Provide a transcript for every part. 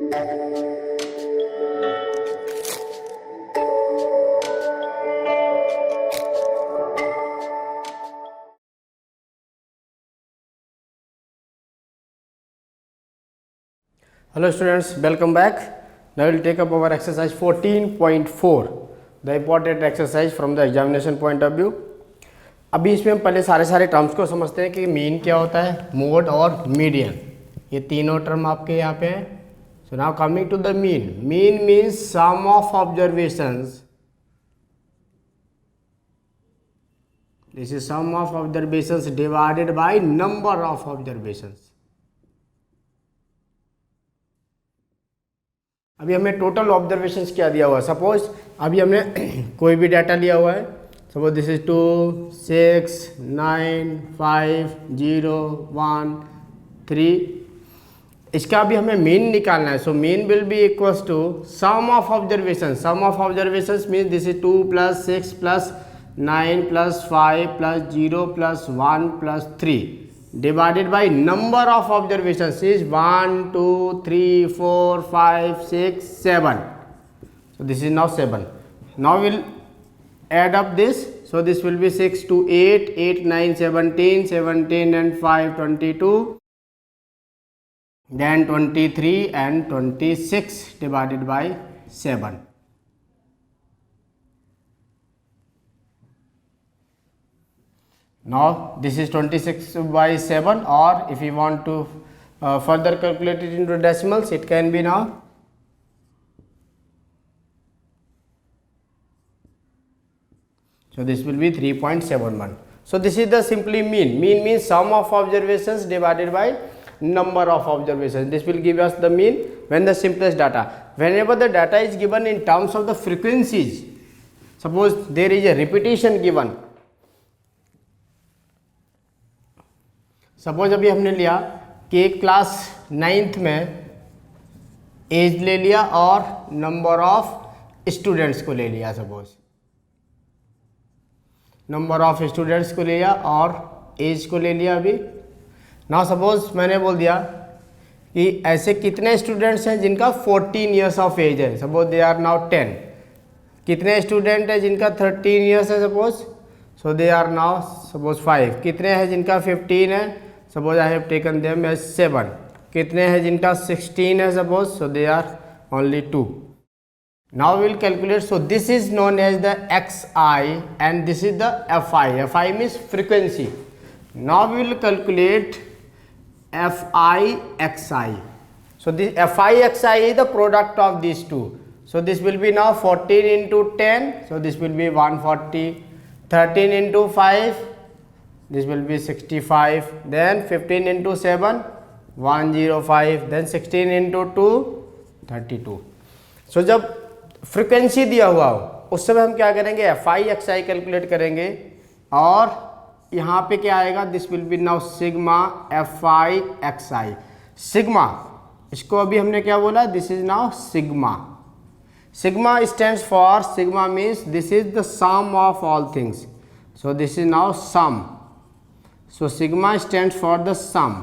Hello students, welcome back. Now we will take up our exercise 14.4, the important exercise from the examination point of view. अभी इसमें हम पहले सारे terms को समझते हैं कि मीन क्या होता है, मोड और मीडियन, ये तीनों टर्म आपके यहाँ पे हैं. So now coming to the mean. Mean means sum of observations. This is sum of observations divided by number of observations. अभी हमें टोटल ऑब्जर्वेशंस क्या दिया हुआ है. सपोज अभी हमने कोई भी डाटा लिया हुआ है. Suppose this is 2 6 9 5 0 1 3. इसका अभी हमें मीन निकालना है. So mean will be equals to sum of observation. Sum of observations means this is 2 + 6 + 9 + 5 + 0 + 1 + 3 divided by number of observations is 1 2 3 4 5 6 7. So this is now 7. Now we'll add up this. So this will be 6 to 8 8 9 17 17 and 5 22, then 23 and 26 divided by 7. Now this is 26 by 7, or if you want to further calculate it into decimals, it can be now. So this will be 3.71. So this is the simply mean. Mean means sum of observations divided by number of observations. This will give us the mean when the simplest data. Whenever the data is given in terms of the frequencies, suppose there is a repetition given. Suppose अभी हमने लिया कि एक class 9th में as ले लिया और number of students को ले लिया. सपोज नंबर ऑफ स्टूडेंट्स को ले लिया और एज को ले लिया. अभी नाउ सपोज मैंने बोल दिया कि ऐसे कितने स्टूडेंट्स हैं जिनका 14 ईयर्स ऑफ एज है. Suppose they are now 10. कितने स्टूडेंट है जिनका 13 ईयर्स है. Suppose so they are now suppose 5. कितने हैं जिनका 15 है. Suppose I have taken them as 7. कितने हैं जिनका 16 है. Suppose so they are only 2. Now will calculate. So this is known as the xi and this is the fi. fi means frequency. Now we will calculate fi xi. So this fi xi is the product of this two. So this will be now 14 into 10. So this will be 140. 13 into 5. This will be 65. Then 15 into 7 105. Then 16 into 2 32. So जब frequency दिया हुआ हो उस समय हम क्या करेंगे, fi xi calculate करेंगे और यहाँ पे क्या आएगा, this will be now sigma fi xi. Sigma, इसको अभी हमने क्या बोला, this is now sigma. Sigma stands for, sigma means this is the sum of all things. So this is now sum. So sigma stands for the sum.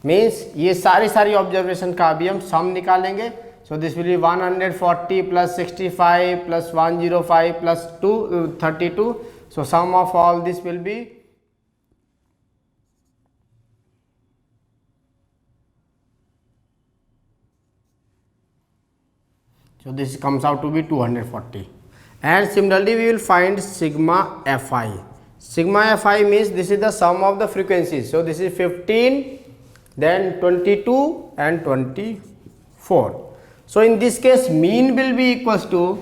Means ये सारी observation का अभी हम सम निकालेंगे. So this will be 140 plus 65 plus 105 plus 32. So sum of all this will be so this comes out to be 240. And similarly we will find sigma fi. Sigma fi means this is the sum of the frequencies. So this is 15, then 22 and 24. So in this case mean will be equals to,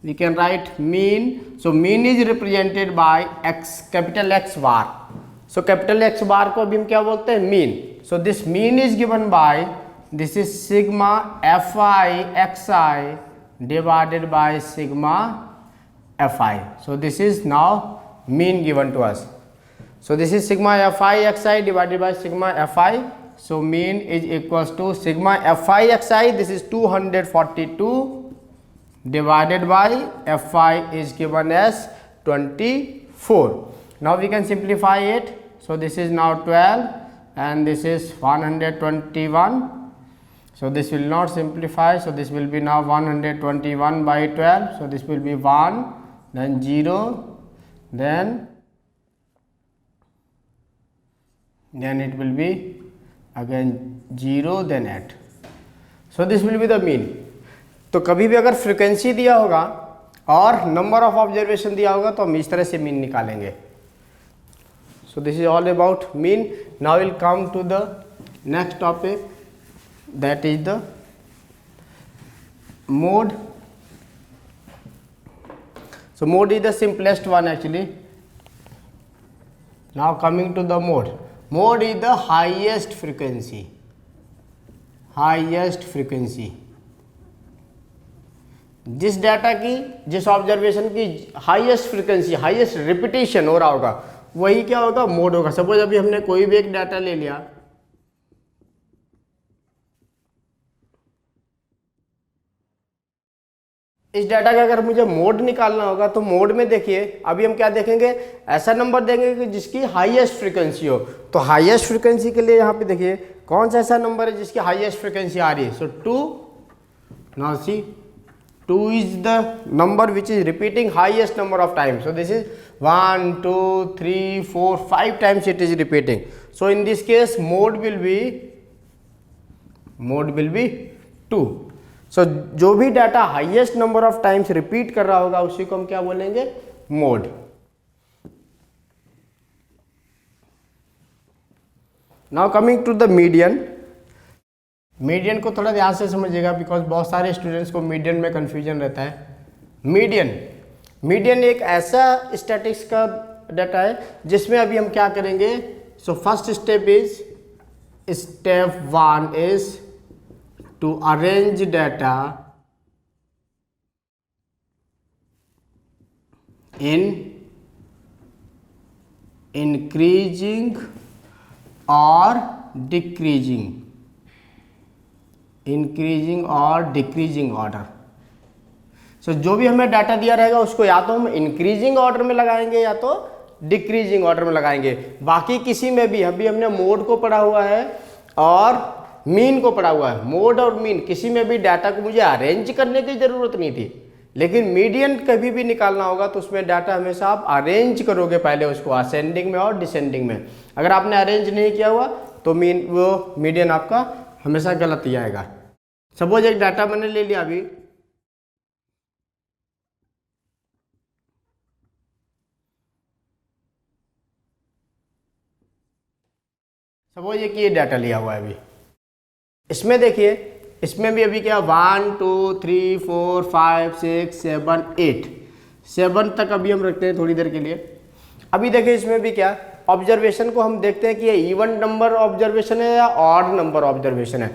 we can write mean. So mean is represented by x, capital X bar. So capital X bar को अभी हम क्या बोलते हैं, mean. So this mean is given by, this is sigma fi xi divided by sigma fi. So this is now mean given to us. So this is sigma fi xi divided by sigma fi. So mean is equals to sigma fi xi, this is 242 divided by fi is given as 24. Now we can simplify it. So this is now 12 and this is 121 So this will not simplify, so this will be now 121 by 12, so this will be 1, then 0, then it will be again 0, then 8. So this will be the mean. तो कभी भी अगर frequency दिया होगा और number of observation दिया होगा तो हम इस तरह से मीन निकालेंगे. So this is all about mean. Now we'll come to the next topic, that is the mode. So mode is the simplest one actually. Now coming to the mode. Mode is the highest frequency. Highest frequency. जिस data की, जिस observation की highest frequency, highest repetition हो रहा होगा, वही क्या होगा, मोड होगा. सपोज अभी हमने कोई भी एक डाटा ले लिया, इस डाटा का अगर मुझे मोड निकालना होगा तो मोड में देखिए अभी हम क्या देखेंगे, ऐसा नंबर देंगे कि जिसकी हाईएस्ट फ्रीक्वेंसी हो. तो हाईएस्ट फ्रीक्वेंसी के लिए यहाँ पे देखिए कौन सा ऐसा नंबर है जिसकी हाईएस्ट फ्रीक्वेंसी आ रही है. सो 2. Now see 2 is the number which is repeating highest number of times. So this is 1, 2, 3, 4, 5 times it is repeating. So in this case mode will be 2. So जो भी data highest number of times repeat कर रहा होगा उसी को हम क्या बोलेंगे, mode. Now coming to the median. Median को थोड़ा ध्यान से समझिएगा बिकॉज बहुत सारे स्टूडेंट्स को मीडियन में कंफ्यूजन रहता है. मीडियन एक ऐसा स्टैटिस्टिक्स का डाटा है जिसमें अभी हम क्या करेंगे. So first step 1 is to arrange data in increasing और डिक्रीजिंग ऑर्डर. सो जो भी हमें डाटा दिया रहेगा उसको या तो हम इंक्रीजिंग ऑर्डर में लगाएंगे या तो डिक्रीजिंग ऑर्डर में लगाएंगे. बाकी किसी में भी, अभी हमने मोड को पढ़ा हुआ है और मीन को पढ़ा हुआ है. मोड और मीन किसी में भी डाटा को मुझे अरेंज करने की ज़रूरत नहीं थी, लेकिन मीडियन कभी भी निकालना होगा तो उसमें डाटा हमेशा आप अरेंज करोगे पहले उसको असेंडिंग में और डिसेंडिंग में. अगर आपने अरेंज नहीं किया हुआ तो मीडियन आपका हमेशा गलत ही आएगा. सपोज एक डाटा मैंने ले लिया अभी, सपोज ये डाटा लिया हुआ है अभी, इसमें देखिए इसमें भी अभी क्या 1, 2, 3, 4, 5, 6, 7, 8, 7 तक अभी हम रखते हैं थोड़ी देर के लिए. अभी देखिए इसमें भी क्या ऑब्जर्वेशन को हम देखते हैं कि ये इवन नंबर ऑब्जर्वेशन है या ऑड नंबर ऑब्जर्वेशन है.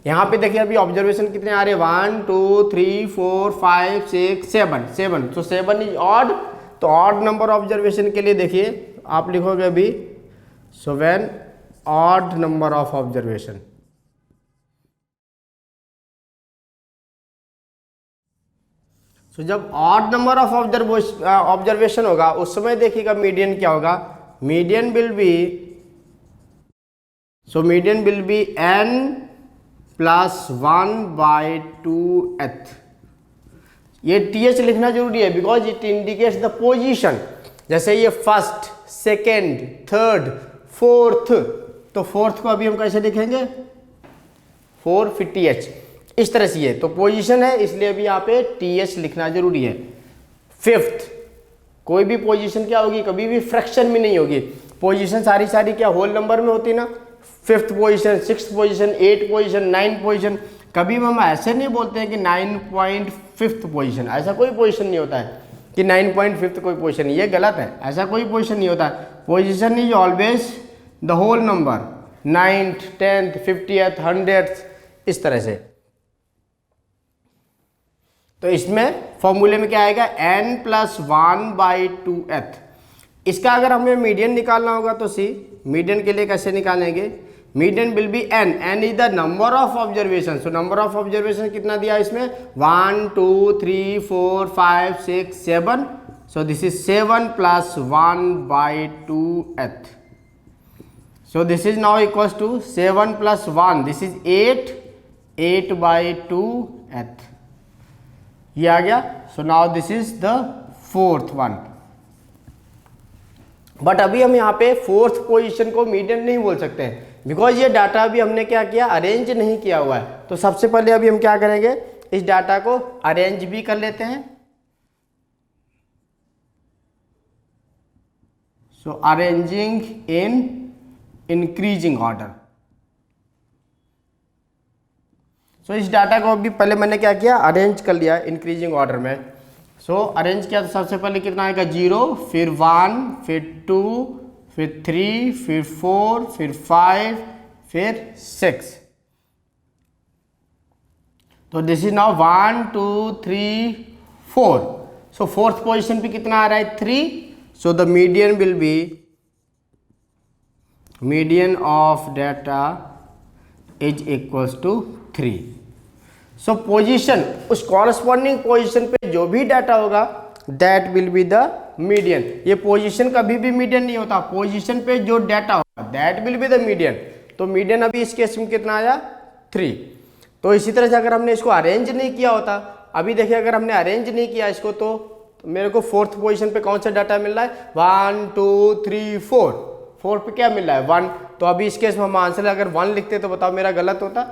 यहाँ पे देखिए अभी ऑब्जर्वेशन कितने आ रहे हैं, 1, 2, 3, 4, 5, 6, 7. तो 7 इज ऑड. तो ऑड नंबर ऑब्जर्वेशन के लिए देखिए आप लिखोगे अभी, so when odd number of observation. तो जब ऑड नंबर ऑफ ऑब्जर्वेशन होगा उस समय देखिएगा मीडियन क्या होगा. Median will B n plus 1/2th. ये th लिखना जरूरी है because it indicates the position. जैसे ये फर्स्ट, सेकेंड, थर्ड, फोर्थ, तो फोर्थ को अभी हम कैसे लिखेंगे, 4 फिर th, इस तरह से. ये तो पोजीशन है इसलिए अभी यहाँ पे th लिखना जरूरी है. फिफ्थ, कोई भी पोजीशन क्या होगी, कभी भी फ्रैक्शन में नहीं होगी. पोजीशन सारी क्या होल नंबर में होती ना. Fifth position, sixth position, 8 position, 9 position. कभी भी हम ऐसे नहीं बोलते हैं कि 9.5th पोजीशन, ऐसा कोई पोजीशन नहीं होता है कि 9.5th कोई पोजीशन, ये गलत है. ऐसा कोई पोजीशन नहीं होता है. Position is always the whole number, 9th, 10th, 50th, 100th, इस तरह से. तो इसमें फॉर्मूले में क्या आएगा, n प्लस 1/2th. इसका अगर हमें मीडियन निकालना होगा तो मीडियन के लिए कैसे निकालेंगे, median will B n is the number of observation. So number of observation कितना दिया इसमें, 1, 2, 3, 4, 5, 6, 7. So this is 7 plus 1/2th. So this is now equals to 7 plus 1, this is 8 8/2th, ये आ गया। So now this is the fourth one. But अभी हम यहाँ पे फोर्थ पोजीशन को मीडियन नहीं बोल सकते हैं, बिकॉज ये डाटा अभी हमने क्या किया, अरेंज नहीं किया हुआ है। तो सबसे पहले अभी हम क्या करेंगे, इस डाटा को अरेंज भी कर लेते हैं। सो अरेंजिंग इन इंक्रीजिंग ऑर्डर। सो इस डाटा को अभी पहले मैंने क्या किया, अरेंज कर लिया इंक्रीजिंग ऑर्डर में। सो अरेंज किया तो सबसे पहले कितना आएगा, 0, फिर 1, फिर 2, फिर 3, फिर 4, फिर 5, फिर 6। तो this is now 1 2 3 4। So fourth position पे कितना आ रहा है, 3। So the median will be median of data is equals to 3। So position, उस कॉरस्पॉन्डिंग पोजीशन पे जो भी डाटा होगा that will be the median. ये पोजीशन कभी भी मीडियन नहीं होता, पोजीशन पे जो डाटा होगा that will be the median. तो मीडियन अभी इस केस में कितना आया, 3। तो इसी तरह से अगर हमने इसको अरेंज नहीं किया होता, अभी देखिए अगर हमने अरेंज नहीं किया इसको, तो मेरे को फोर्थ पोजीशन पे कौन सा डाटा मिल रहा है, 1 2 3 4। 4 पे क्या मिल रहा है, 1। तो अभी इस केस में हम आंसर अगर 1 लिखते तो बताओ मेरा गलत होता,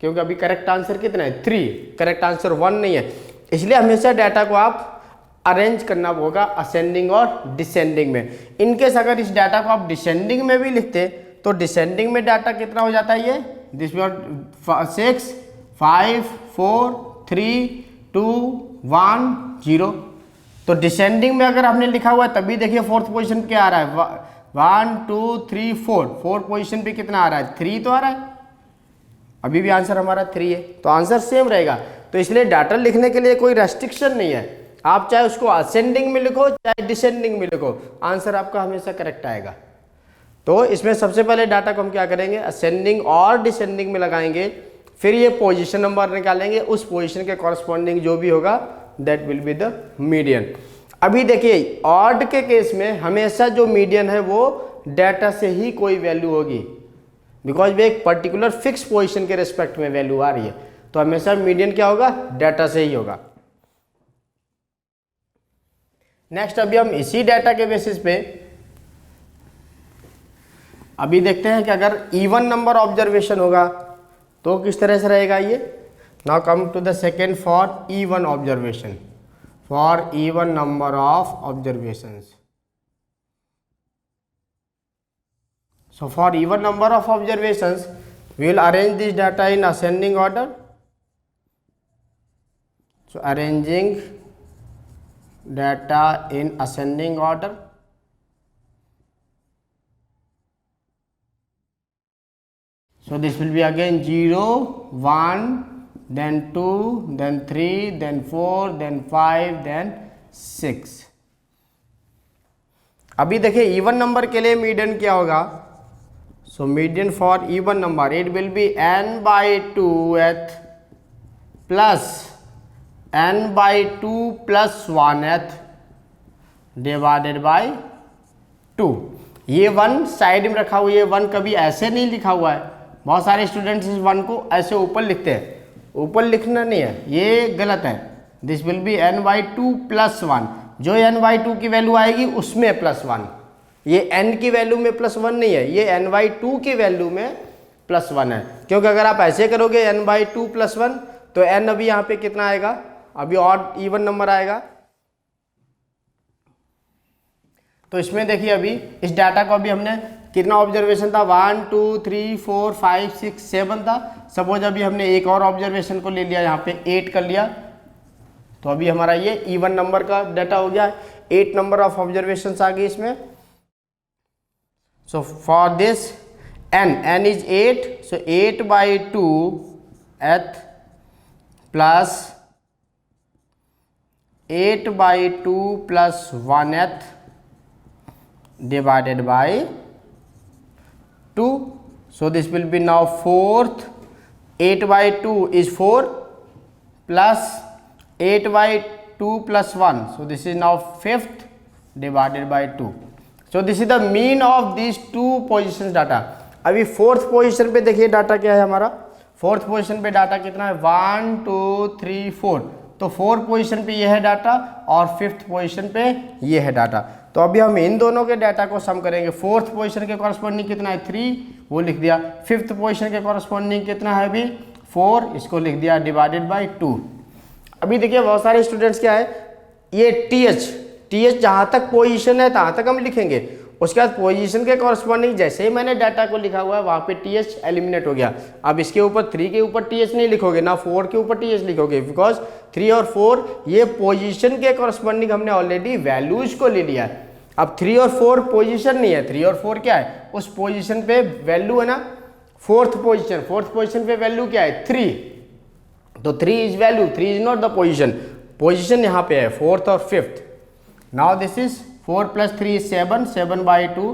क्योंकि अभी करेक्ट आंसर कितना है, 3। करेक्ट आंसर 1 नहीं है। इसलिए हमेशा डाटा को आप अरेंज करना होगा असेंडिंग और डिसेंडिंग में। इनकेस अगर इस डाटा को आप डिसेंडिंग में भी लिखते तो डिसेंडिंग में डाटा कितना हो जाता है, ये दिस 6 5 4 3 2 1 0। तो डिसेंडिंग में अगर हमने लिखा हुआ है तभी देखिए फोर्थ पोजीशन क्या आ रहा है, 1 2 3 4। फोर्थ पोजीशन पे कितना आ रहा है, 3 तो आ रहा है। अभी भी आंसर हमारा 3 है, तो आंसर सेम रहेगा। तो इसलिए डाटा लिखने के लिए कोई रेस्ट्रिक्शन नहीं है, आप चाहे उसको असेंडिंग में लिखो चाहे डिसेंडिंग में लिखो, आंसर आपका हमेशा करेक्ट आएगा। तो इसमें सबसे पहले डाटा को हम क्या करेंगे, असेंडिंग और डिसेंडिंग में लगाएंगे, फिर ये पोजीशन नंबर निकालेंगे, उस पोजीशन के कॉरस्पॉन्डिंग जो भी होगा that will be the median. अभी देखिए ऑड के केस में हमेशा जो मीडियन है वो डाटा से ही कोई वैल्यू होगी, बिकॉज वे एक पर्टिकुलर फिक्स पोजीशन के रेस्पेक्ट में वैल्यू आ रही है। तो हमेशा मीडियन क्या होगा, डाटा से ही होगा। नेक्स्ट अभी हम इसी डाटा के बेसिस पे अभी देखते हैं कि अगर इवन नंबर ऑब्जर्वेशन होगा तो किस तरह से रहेगा ये। Now come to the second for even observation, for even number of observations. So for even number of observations, we will arrange this data in ascending order. So arranging data in ascending order. So this will be again 0, 1, then 2, then 3, then 4, then 5, then 6. अभी देखिए even number के लिए median क्या होगा। So median for even number, it will be n/2th plus n/2 plus 1th divided by 2। ये 1 side में रखा हुआ है, ये 1 कभी ऐसे नहीं लिखा हुआ है। बहुत सारे स्टूडेंट्स इस 1 को ऐसे ऊपर लिखते हैं, ऊपर लिखना नहीं है, ये गलत है। This will B n/2 plus 1, जो n/2 की वैल्यू आएगी उसमें +1। ये n की वैल्यू में +1 नहीं है, ये n/2 की वैल्यू में +1 है। क्योंकि अगर आप ऐसे करोगे n/2 + 1 तो n अभी यहाँ पे कितना आएगा, अभी ऑड इवन नंबर आएगा। तो इसमें देखिए अभी इस डाटा को अभी हमने कितना ऑब्जर्वेशन था, 1 2 3 4 5 6 7 था। सपोज अभी हमने एक और ऑब्जर्वेशन को ले लिया, यहाँ पे 8 कर लिया, तो अभी हमारा ये इवन नंबर का डाटा हो गया। 8 नंबर ऑफ ऑब्जर्वेशन आ गई इसमें। So for this n is 8, so 8/2th plus 8/2 plus 1th divided by 2. So this will be now 4th, 8/2 is 4 plus 8/2 plus 1. So this is now 5th divided by 2. So this is the mean of these two positions data. अभी fourth position पे देखिए data क्या है हमारा, fourth position पे data कितना है 1 2 3 4, तो 4 पोजीशन पे ये है डाटा और फिफ्थ पोजीशन पे ये है डाटा। तो अभी हम इन दोनों के डाटा को सम करेंगे। फोर्थ पोजीशन के कॉरस्पॉन्डिंग कितना है 3, वो लिख दिया। फिफ्थ पोजीशन के कॉरस्पॉन्डिंग कितना है अभी 4, इसको लिख दिया डिवाइडेड बाई 2। अभी देखिए बहुत सारे स्टूडेंट्स क्या है, ये टी एच जहाँ तक पोजीशन है तहाँ तक हम लिखेंगे, उसके बाद पोजीशन के कॉरस्पॉन्डिंग जैसे ही मैंने डाटा को लिखा हुआ है वहाँ पे टी एच एलिमिनेट हो गया। अब इसके ऊपर 3 के ऊपर टी एच नहीं लिखोगे ना 4 के ऊपर टी एच लिखोगे, बिकॉज 3 और 4 ये पोजीशन के कॉरस्पॉन्डिंग हमने ऑलरेडी वैल्यूज को ले लिया है। अब 3 और 4 पोजीशन नहीं है, 3 और 4 क्या है, उस पोजीशन पे वैल्यू है ना। फोर्थ पोजीशन पे वैल्यू क्या है 3, तो 3 is value, 3 is not the position, position यहाँ पे है फोर्थ और fifth. Now this is 4 + 3 is 7, 7/2,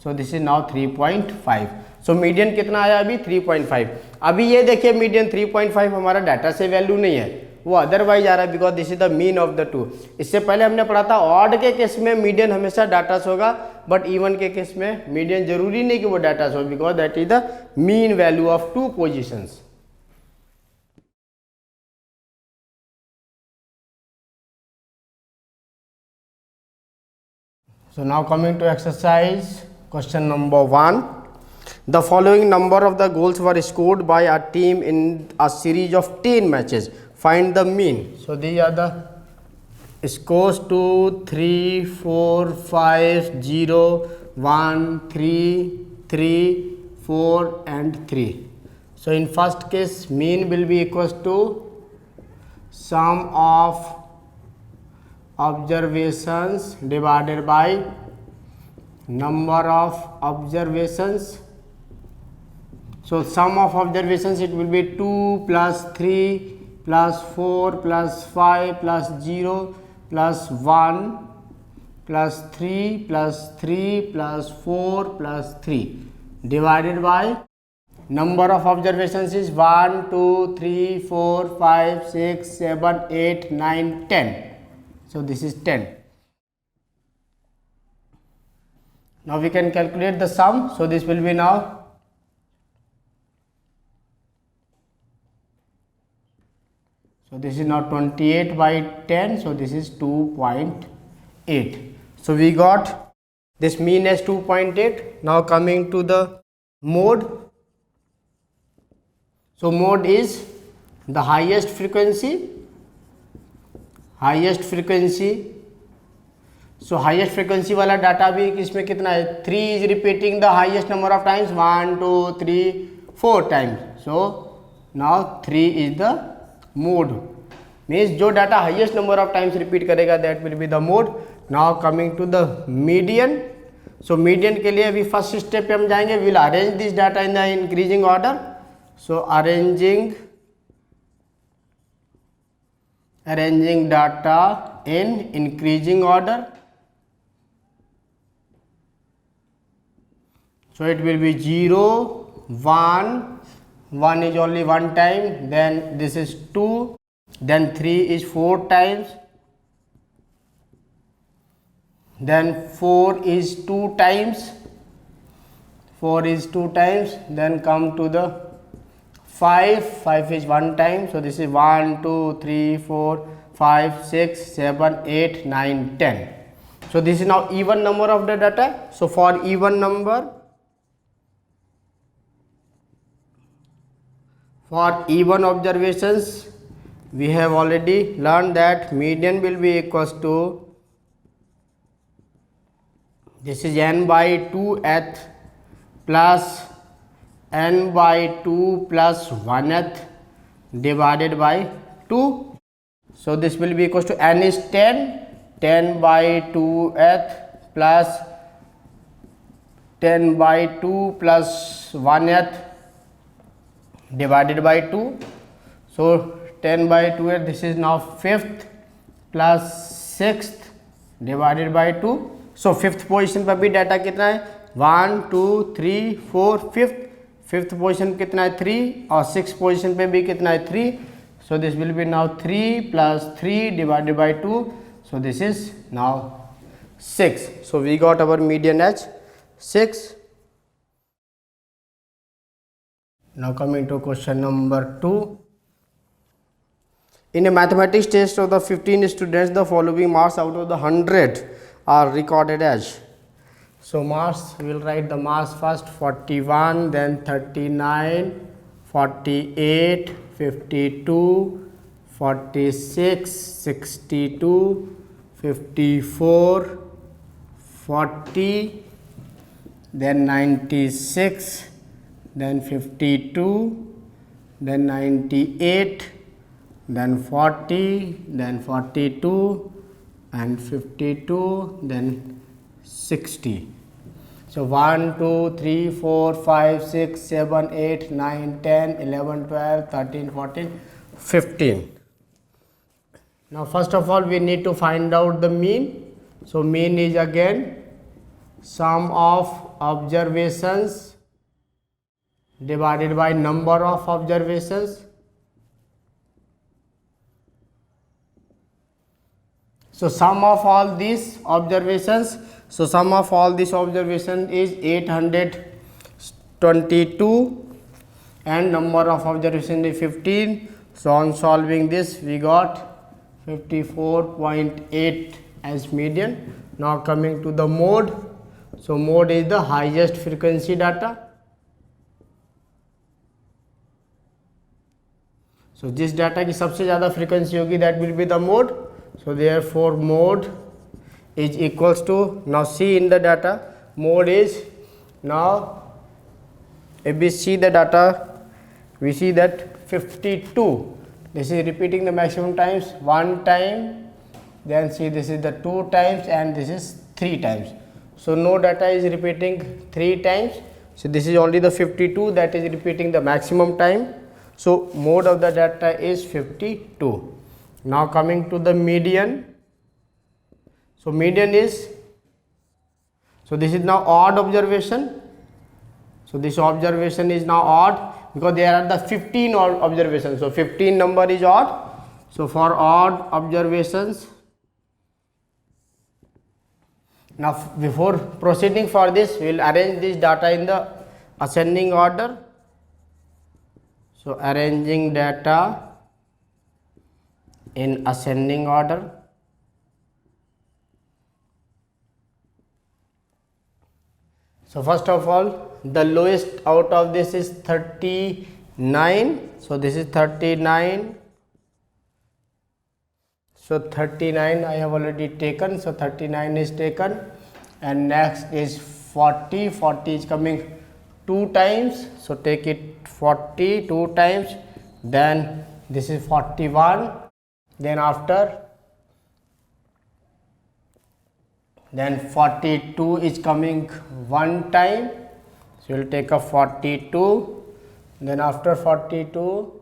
so this is now 3.5। So median कितना आया अभी 3.5। अभी ये देखिए मीडियन 3.5 हमारा डाटा से वैल्यू नहीं है, वो अदरवाइज आ रहा है, because this is the mean of the two. इससे पहले हमने पढ़ा था ऑड के केस में मीडियन हमेशा डाटा से होगा, बट इवन के केस में मीडियन जरूरी नहीं कि वो डाटा से हो, because that is the mean value of two positions. So now coming to exercise question number 1. The following number of the goals were scored by a team in a series of 10 matches. Find the mean. So these are the scores 2, 3, 4, 5, 0, 1, 3, 3, 4 and 3. So in first case mean will be equals to sum of observations divided by number of observations. So sum of observations it will be 2 + 3 + 4 + 5 + 0 + 1 + 3 + 3 + 4 + 3 divided by number of observations is 1 2 3 4 5 6 7 8 9 10. So this is 10. Now we can calculate the sum. So this will be now this is now 28/10. So this is 2.8. So we got this mean as 2.8. Now coming to the mode. So mode is the highest frequency. So highest frequency वाला data भी इसमें कितना है 3 is repeating the highest number of times 1 2 3 4 times. So now 3 is the mode, means जो data highest number of times repeat करेगा that will be the mode. Now coming to the median. So median के लिए अभी first step पे हम जाएंगे, will arrange this data in the increasing order. So arranging data in increasing order. So it will be 0 1, 1 is only one time, then this is 2, then 3 is 4 times, then 4 is 2 times, then come to the 5 is one time. So this is 1 2 3 4 5 6 7 8 9 10. So this is now even number of the data. So for even number, for even observations we have already learned that median will be equals to, this is n/2th plus n/2 plus 1th divided by 2. So this will be equals to n is 10, 10/2th plus 10/2 plus 1th divided by 2. So 10/2th, this is now 5th plus 6th divided by 2. So fifth position पर भी data कितना है 1 2 3 4 fifth position कितना है 3 और 6 position पे भी कितना है 3. सो this will be now 3 + 3 divided by 2. So this is now 6. So we got our median as 6. Now coming to question number 2. In a mathematics test of the 15 students, the following marks out of the 100 are recorded as. So marks, we will write the marks first: 41, then 39, 48, 52, 46, 62, 54, 40, then 96, then 52, then 98, then 40, then 42, and 52, then 60. So 1, 2, 3, 4, 5, 6, 7, 8, 9, 10, 11, 12, 13, 14, 15. Now first of all we need to find out the mean. So mean is again sum of observations divided by number of observations. So sum of all these observations, is 822 and number of observations is 15. So on solving this we got 54.8 as median. Now coming to the mode. So mode is the highest frequency data. So जिस data की सबसे ज़्यादा frequency होगी that will be the mode. So therefore mode is equals to, now see in the data, mode is, now if we see the data, we see that 52, this is repeating the maximum times 1 time, then see this is the 2 times and this is 3 times. So no data is repeating 3 times, so this is only the 52 that is repeating the maximum time. So mode of the data is 52. Now coming to the median. So median is, so this is now odd observation. So this observation is now odd because there are the 15 observations. So 15 number is odd. So for odd observations, now before proceeding for this, we will arrange this data in the ascending order. So arranging data in ascending order. So first of all, the lowest out of this is 39. So this is 39. So 39 I have already taken. So 39 is taken, and next is 40. 40 is coming 2 times. So take it 40 2 times. Then this is 41. Then after, then 42 is coming 1 time. So you will take a 42. Then after 42,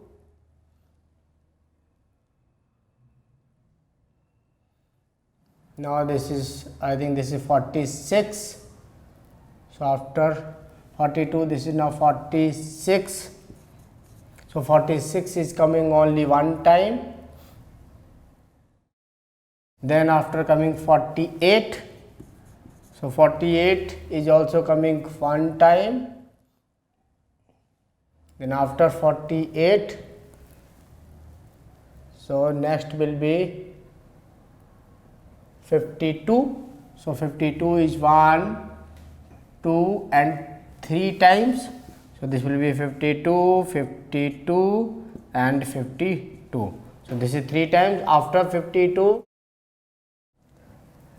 now this is, I think this is 46. So after 42, this is now 46. So 46 is coming only 1 time. Then after coming 48. So 48 is also coming 1 time. Then after 48, so next will be 52. So 52 is 1, 2 and 3 times. So this will be 52, 52 and 52. So this is 3 times. After 52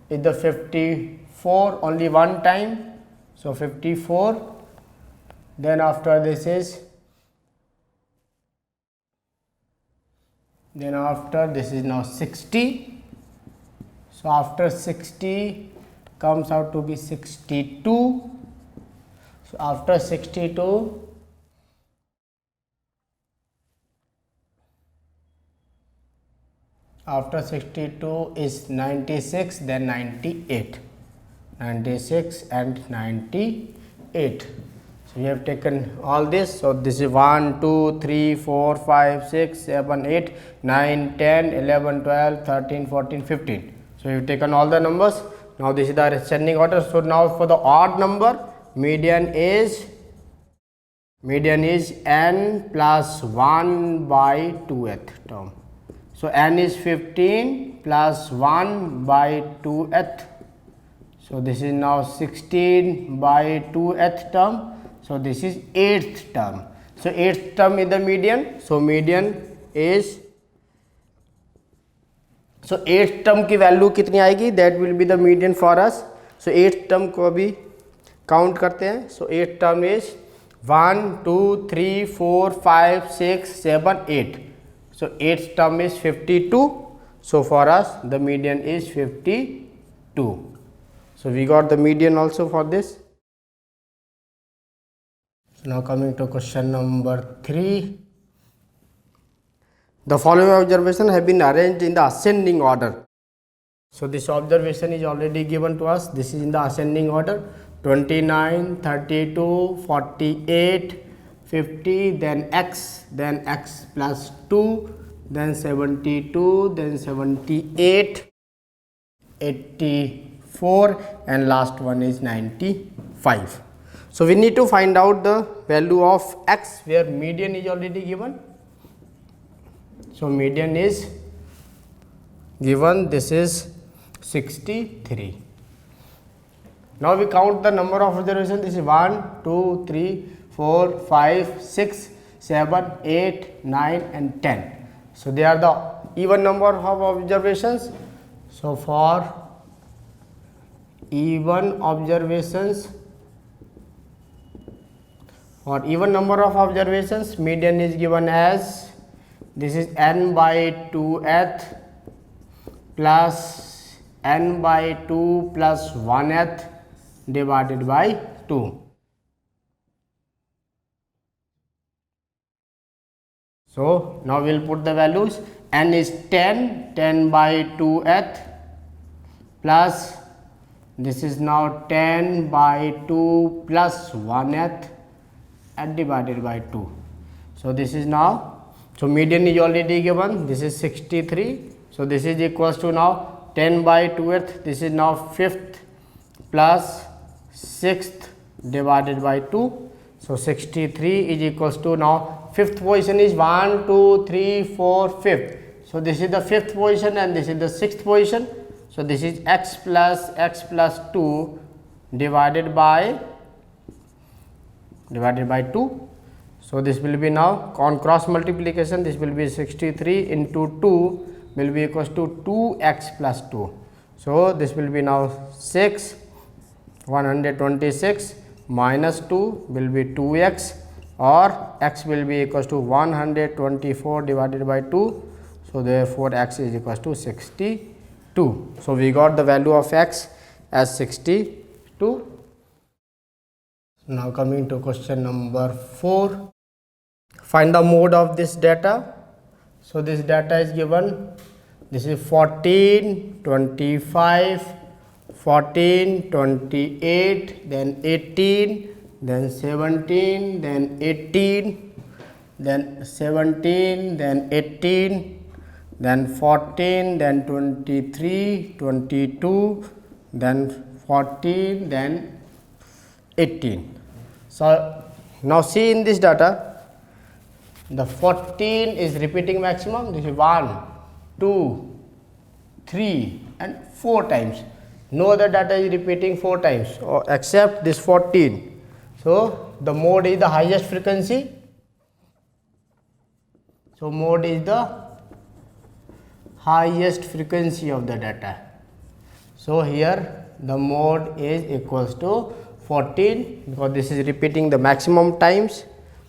is the 54, only 1 time. So 54. Then after this is, then after this is now 60. So after 60 comes out to be 62. So after 62, after 62 is 96, then 98, 96 and 98. So we have taken all this. So this is 1, 2, 3, 4, 5, 6, 7, 8, 9, 10, 11, 12, 13, 14, 15. So we have taken all the numbers. Now this is the ascending order. So now for the odd number, median is median is n plus 1 by 2th term. So n is 15 plus 1 by 2th. So this is now 16 by 2th term. So this is 8th term. So 8th term is the median. So median is, so 8th term की value कितनी आएगी, that will be the median for us. So 8th term को अभी count करते हैं. सो 8th term is 1 2 3 4 5 6 7 8. So 8th term is 52. So for us the median is 52. So we got the median also for this. So now coming to question number 3. The following observation have been arranged in the ascending order. So this observation is already given to us. This is in the ascending order: 29, 32, 48, 50, then x plus 2, then 72, then 78, 84, and last one is 95. So we need to find out the value of x, where median is already given. So median is given, this is 63. Now we count the number of observations. This is 1 2 3 4 5 6 7 8 9 and 10. So they are the even number of observations. So for even observations, for even number of observations, median is given as, this is n by 2th plus n by 2 plus 1th divided by 2. So now we will put the values. N is 10 by 2th plus, this is now 10 by 2 plus 1th and divided by 2. So this is now, so median is already given, this is 63. So this is equals to now 10 by 2th, this is now 5th plus 6th divided by 2. So 63 is equals to, now 5th position is 1 2 3 4 5th. So this is the 5th position and this is the 6th position. So this is x plus 2 divided by 2. So this will be now on cross multiplication, this will be 63 into 2 will be equals to 2x plus 2. So this will be now 6, 126 minus 2 will be 2x, or x will be equals to 124 divided by 2. So therefore x is equals to 62. So we got the value of x as 62. Now coming to question number 4. Find the mode of this data. So this data is given, this is 14, 25, 14, 28, then 18, then 17, then 18, then 17, then 18, then 14, then 23, 22, then 14, then 18. So now see in this data, the 14 is repeating maximum. This is 1, 2, 3 and 4 times. No other data is repeating 4 times except this 14. So the mode is the highest frequency. So mode is the highest frequency of the data. So here the mode is equals to 14, because this is repeating the maximum times.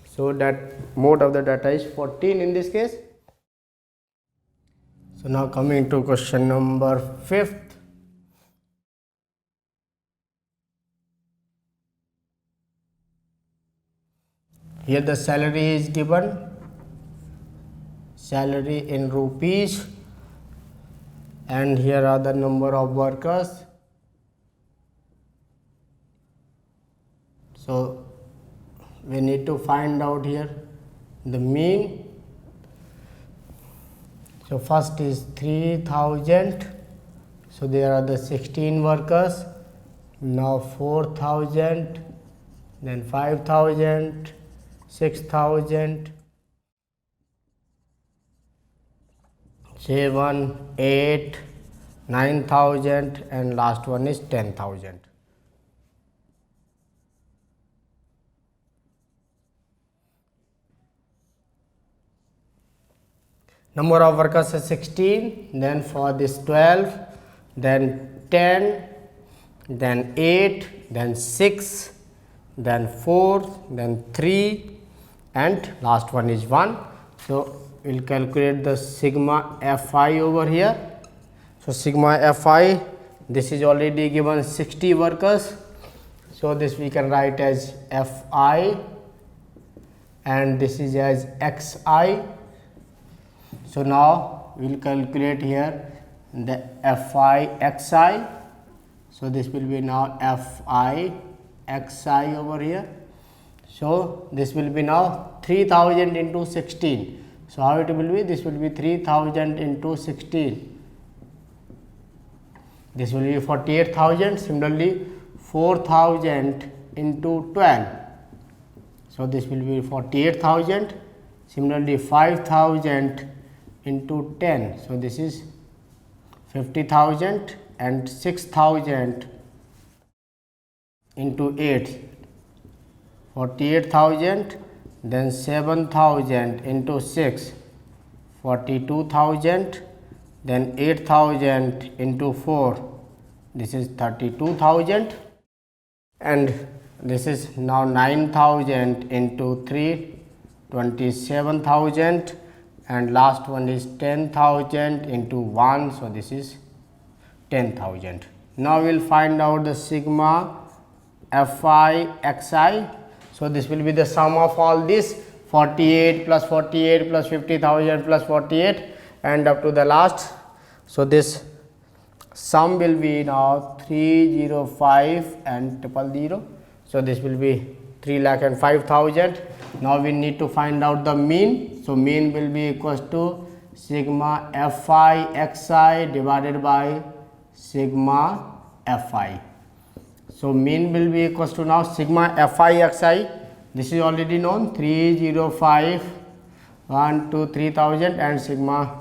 So that mode of the data is 14 in this case. So now coming to question number 5th. Here the salary is given, salary in rupees, and here are the number of workers. So we need to find out here the mean. So first is 3000. So there are the 16 workers. Now 4000, then 5000, 6,000, 7, 8, 9,000, and last one is 10,000. Number of workers is 16, then for this 12, then 10, then 8, then 6, then 4, then 3, and last one is 1. So we'll calculate the sigma Fi over here. So sigma Fi, this is already given 60 workers. So this we can write as Fi, and this is as Xi. So now we will calculate here the Fi Xi. So this will be now Fi Xi over here. So this will be now 3000 into 16. So how it will be? This will be 3000 into 16. This will be 48,000. Similarly 4000 into 12. So this will be 48,000. Similarly 5,000 into 10. So this is 50,000, and 6,000 into 8, 48,000, then 7,000 into 6, 42,000, then 8,000 into 4, this is 32,000, and this is now 9,000 into 3, 27,000, and last one is 10,000 into 1. So this is 10,000. Now we will find out the sigma Fi Xi. So this will be the sum of all this, 48 plus 48 plus 50,000 plus 48, and up to the last. So this sum will be now 305 and 000. So this will be 3,05,000. Now we need to find out the mean. So mean will be equals to sigma Fi Xi divided by sigma Fi. So mean will be equals to now sigma Fi Xi. This is already known, 305, 1 to 3000, and sigma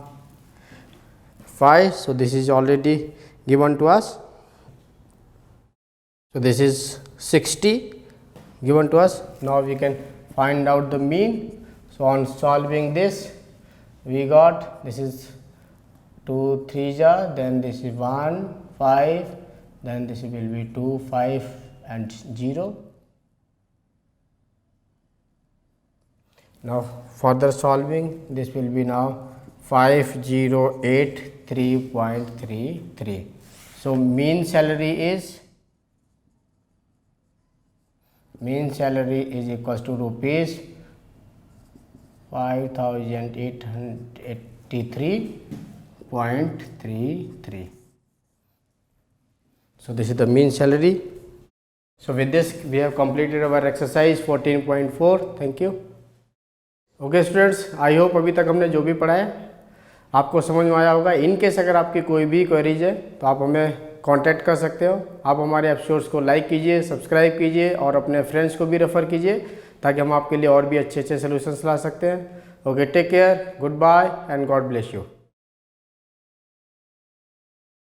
phi. So this is already given to us. So this is 60 given to us. Now we can find out the mean. So on solving this, we got this is 2 3 ja, then this is 1 5, then this will be 2 5 and 0. Now further solving, this will be now 5083.33. So mean salary is equals to rupees 5,883.33. So this is the mean salary. So with this we have completed our exercise 14.4. Thank you. Okay students, I hope अभी तक हमने जो भी पढ़ा है आपको समझ में आया होगा. इन केस अगर आपकी कोई भी क्वेरीज है तो आप हमें कांटेक्ट कर सकते हो. आप हमारे एपिसोड्स को लाइक कीजिए, सब्सक्राइब कीजिए और अपने फ्रेंड्स को भी रेफ़र कीजिए ताकि हम आपके लिए और भी अच्छे अच्छे सोल्यूशंस ला सकते हैं. Okay, take care, goodbye and God bless you.